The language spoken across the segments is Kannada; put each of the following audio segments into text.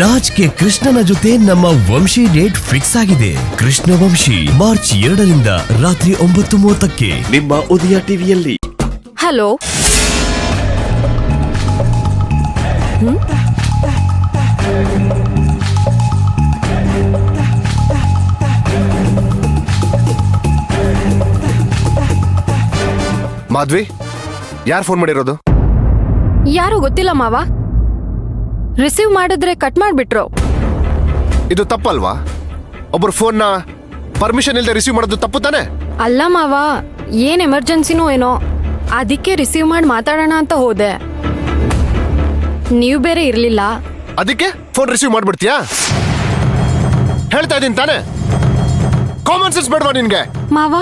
ರಾಜ್ ಕೆ ಕೃಷ್ಣನ ಜೊತೆ ನಮ್ಮ ವಂಶಿ ಡೇಟ್ ಫಿಕ್ಸ್ ಆಗಿದೆ. ಕೃಷ್ಣ ವಂಶಿ ಮಾರ್ಚ್ 2ರಿಂದ ರಾತ್ರಿ 9:30ಕ್ಕೆ ನಿಮ್ಮ ಉದಯ ಟಿವಿಯಲ್ಲಿ. ಹಲೋ, ಮಾಧ್ವಿ, ಯಾರು ಫೋನ್ ಮಾಡಿರೋದು? ಯಾರು ಗೊತ್ತಿಲ್ಲ ಮಾವ. ರಿಸೀವ್ ಮಾಡಿದ್ರೆ ಕಟ್ ಮಾಡ್ಬಿಟ್ರು. ಇದು ತಪ್ಪಲ್ವಾ? ಒಬ್ಬರು ಫೋನ್ನ ಪರ್ಮಿಷನ್ ಇಲ್ಲದೆ ರಿಸೀವ್ ಮಾಡೋದು ತಪ್ಪು ತಾನೆ? ಅಲ್ಲ ಮಾವ, ಏನ್ ಎಮರ್ಜೆನ್ಸಿನೋ ಏನೋ, ಅದಕ್ಕೆ ರಿಸೀವ್ ಮಾಡಿ ಮಾತಾಡೋಣ ಅಂತ ಹೋದೆ. ನೀವು ಬೇರೆ ಇರ್ಲಿಲ್ಲ. ಅದಕ್ಕೆ ಫೋನ್ ರಿಸೀವ್ ಮಾಡ್ಬಿಡ್ತೀಯಾ? ಹೇಳ್ತಾ ಇದೀನಿ ತಾನೆ, ಕಾಮನ್ ಸೆನ್ಸ್ ಬೇಡವಾ ನಿನ್ಗೆ? ಮಾವ,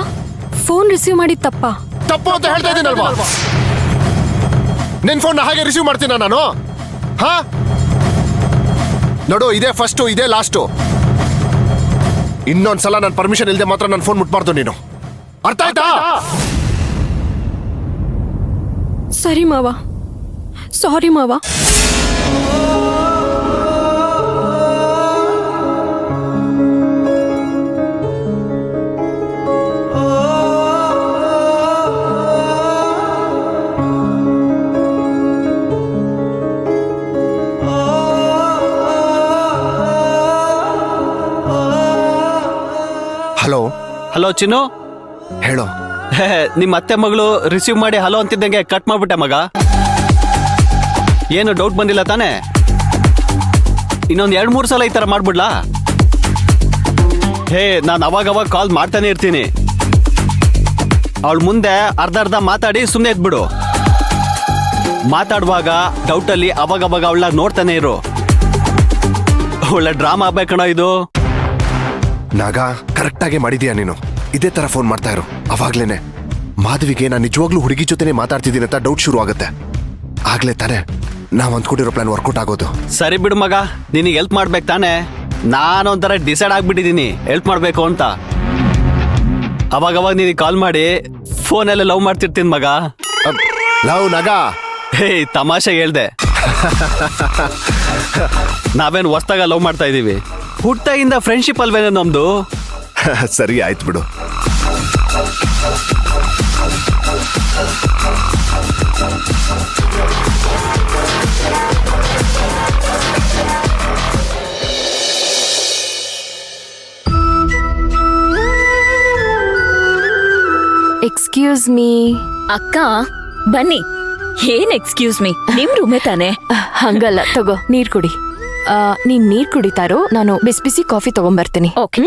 ಫೋನ್ ರಿಸೀವ್ ಮಾಡಿದ್ ತಪ್ಪಾ? ತಪ್ಪು ಅಂತ ಹೇಳ್ತಾ ಇದೀನಲ್ವಾ? ನಿನ್ ಫೋನ್ ಹಾಗೆ ರಿಸೀವ್ ಮಾಡ್ತೀನ ನಾನು? ಹಾ, ನೋಡು, ಇದೇ ಫಸ್ಟು, ಇದೇ ಲಾಸ್ಟು. ಇನ್ನೊಂದ್ಸಲ ನನ್ನ ಪರ್ಮಿಷನ್ ಇಲ್ಲದೆ ಮಾತ್ರ ನನ್ನ ಫೋನ್ ಮುಟ್ಬಾರ್ದು ನೀನು. ಅರ್ಥ ಆಯ್ತಾ? ಸರಿ ಮಾವ, ಸಾರಿ ಮಾವ. ಹಲೋ ಹಲೋ ಚಿನ್ನು, ಹೇಳೋ. ನಿಮ್ಮ ಅತ್ತೆ ಮಗಳು ರಿಸೀವ್ ಮಾಡಿ ಹಲೋ ಅಂತಿದ್ದಂಗೆ ಕಟ್ ಮಾಡ್ಬಿಟ್ಟೆ ಮಗ. ಏನು ಡೌಟ್ ಬಂದಿಲ್ಲ ತಾನೆ? ಇನ್ನೊಂದು 2-3 ಸಲ ಈ ಥರ ಮಾಡ್ಬಿಡ್ಲಾ? ನಾನು ಅವಾಗ ಕಾಲ್ ಮಾಡ್ತಾನೆ ಇರ್ತೀನಿ. ಅವಳ ಮುಂದೆ ಅರ್ಧ ಮಾತಾಡಿ ಸುಮ್ಮನೆ ಇದ್ಬಿಡು. ಮಾತಾಡುವಾಗ ಡೌಟಲ್ಲಿ ಅವಾಗ ಅವಳ ನೋಡ್ತಾನೆ ಇರು. ಒಳ್ಳೆ ಡ್ರಾಮಾ ಆಗ್ಬೇಕಣ ಇದು. ನಾಗ, ಕರೆಕ್ಟಾಗಿ ಮಾಡಿದ್ಯಾ ನೀನು. ಇದೇ ತರ ಫೋನ್ ಮಾಡ್ತಾ ಇರು. ಅವಾಗ್ಲೇನೆ ಮಾಧವಿಗೆ ನಾನು ನಿಜವಾಗ್ಲೂ ಹುಡುಗಿ ಜೊತೆನೆ ಮಾತಾಡ್ತಿದ್ದೀನಿ ಅಂತ ಡೌಟ್ ಶುರು ಆಗುತ್ತೆ. ಆಗ್ಲೇ ತಾನೆ ನಾವ್ ಅಂದ್ಕೊಂಡಿರೋ ಪ್ಲಾನ್ ವರ್ಕೌಟ್ ಆಗೋದು. ಸರಿ ಬಿಡು ಮಗ, ನಿನಗೆ ಹೆಲ್ಪ್ ಮಾಡ್ಬೇಕು ತಾನೆ. ನಾನೊಂಥರ ಡಿಸೈಡ್ ಆಗ್ಬಿಟ್ಟಿದ್ದೀನಿ ಹೆಲ್ಪ್ ಮಾಡ್ಬೇಕು ಅಂತ. ಅವಾಗ ನಿನಗೆ ಕಾಲ್ ಮಾಡಿ ಫೋನಲ್ಲೇ ಲವ್ ಮಾಡ್ತಿರ್ತೀನಿ ಮಗ. ಲವ್ ನಾಗ? ತಮಾಷೆಗೆ ಹೇಳ್ದೆ. ನಾವೇನು ಹೊಸ್ದಾಗ ಲವ್ ಮಾಡ್ತಾ ಇದೀವಿ. ಹುಟ್ಟಾಗಿಂದ ಫ್ರೆಂಡ್ಶಿಪ್ ಅಲ್ವೇನೋ ನಮ್ದು. ಸರಿ ಆಯ್ತು ಬಿಡು. Excuse me. ಅಕ್ಕ ಬನ್ನಿ. ಏನ್ ಎಕ್ಸ್ಕ್ಯೂಸ್ ಮೀ? ನಿಮ್ ರೂಮೇ ತಾನೆ? ಹಂಗಲ್ಲ, ತಗೋ ನೀರ್ ಕುಡಿ. ನೀನ್ ನೀರ್ ಕುಡಿತಾರೋ, ನಾನು ಬಿಸಿ ಬಿಸಿ ಕಾಫಿ ತಗೊಂಡ್ಬರ್ತೀನಿ. ಓಕೆ.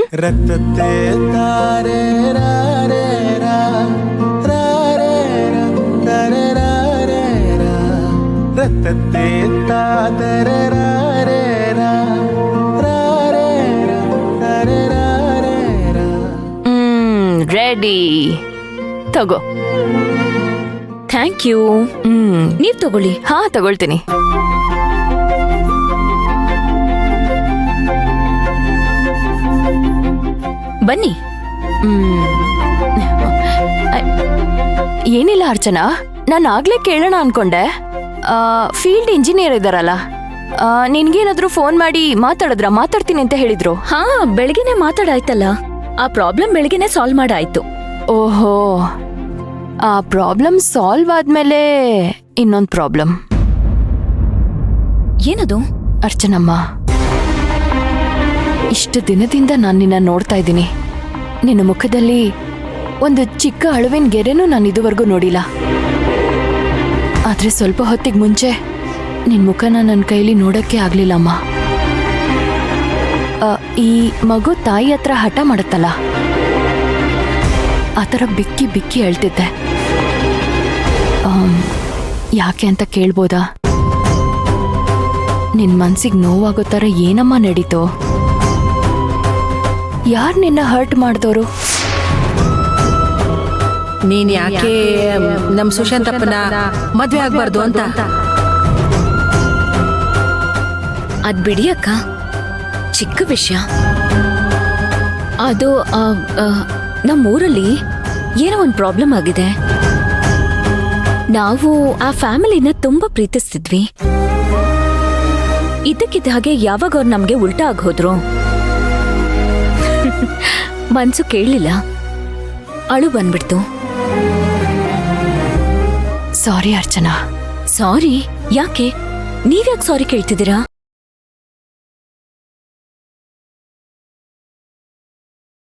ರೆಡಿ, ತಗೋ. Thank you. ನೀವ್ ತಗೊಳ್ಳಿ. ಹಾ, ತಗೊಳ್ತೀನಿ. ಬನ್ನಿ. ಏನಿಲ್ಲ ಅರ್ಚನಾ, ನಾನು ಆಗ್ಲೇ ಕೇಳೋಣ ಅನ್ಕೊಂಡೆ. ಫೀಲ್ಡ್ ಇಂಜಿನಿಯರ್ ಇದ್ದಾರಲ್ಲ, ನಿನ್ಗೇನಾದ್ರೂ ಫೋನ್ ಮಾಡಿ ಮಾತಾಡ್ತೀನಿ ಅಂತ ಹೇಳಿದ್ರು. ಹಾ, ಬೆಳಗ್ಗೆನೆ ಮಾತಾಡಾಯ್ತಲ್ಲ. ಆ ಪ್ರಾಬ್ಲಮ್ ಬೆಳಗ್ಗೆನೆ ಸಾಲ್ವ್ ಮಾಡಾಯ್ತು. ಓಹೋ, ಆ ಪ್ರಾಬ್ಲಮ್ ಸಾಲ್ವ್ ಆದ್ಮೇಲೆ ಇನ್ನೊಂದು ಪ್ರಾಬ್ಲಮ್. ಏನದು? ಅರ್ಚನಮ್ಮ, ಇಷ್ಟು ದಿನದಿಂದ ನಾನು ನಿನ್ನ ನೋಡ್ತಾ ಇದ್ದೀನಿ. ನಿನ್ನ ಮುಖದಲ್ಲಿ ಒಂದು ಚಿಕ್ಕ ಅಳುವಿನ ಗೆರೆನೂ ನಾನು ಇದುವರೆಗೂ ನೋಡಿಲ್ಲ. ಆದ್ರೆ ಸ್ವಲ್ಪ ಹೊತ್ತಿಗೆ ಮುಂಚೆ ನಿನ್ ಮುಖನ ನನ್ನ ಕೈಲಿ ನೋಡಕ್ಕೆ ಆಗ್ಲಿಲ್ಲಮ್ಮ. ಈ ಮಗು ತಾಯಿ ಹತ್ರ ಹಠ ಮಾಡುತ್ತಲ್ಲ, ಆ ಥರ ಬಿಕ್ಕಿ ಬಿಕ್ಕಿ ಅಳ್ತಿದ್ದೆ. ಯಾಕೆ ಅಂತ ಕೇಳ್ಬೋದಾ? ನಿನ್ ಮನ್ಸಿಗೆ ನೋವಾಗೋ ಥರ ಏನಮ್ಮ ನಡೀತು? ಯಾರು ನಿನ್ನ ಹರ್ಟ್ ಮಾಡಿದವರು? ನೀನ್ ಯಾಕೆ ನಮ್ ಸುಶಾಂತಪ್ಪನ ಮದ್ವೆ ಆಗ್ಬಾರ್ದು ಅಂತ? ಅದ್ ಬಿಡಿ ಅಕ್ಕ, ಚಿಕ್ಕ ವಿಷಯ ಅದು. ನಮ್ಮೂರಲ್ಲಿ ಏನೋ ಒಂದು ಪ್ರಾಬ್ಲಮ್ ಆಗಿದೆ. ನಾವು ಆ ಫ್ಯಾಮಿಲಿನ ತುಂಬಾ ಪ್ರೀತಿಸ್ತಿದ್ವಿ. ಇದ್ದಕ್ಕಿದ್ದ ಹಾಗೆ ಯಾವಾಗ ಅವ್ರು ನಮ್ಗೆ ಉಲ್ಟಾ ಆಗ್ ಹೋದ್ರು. ಮನ್ಸು ಕೇಳಲಿಲ್ಲ, ಅಳು ಬಂದ್ಬಿಡ್ತು. ಸಾರಿ ಅರ್ಚನಾ. ಸಾರಿ? ಯಾಕೆ? ನೀವ್ಯಾಕೆ ಸಾರಿ ಕೇಳ್ತಿದ್ದೀರಾ?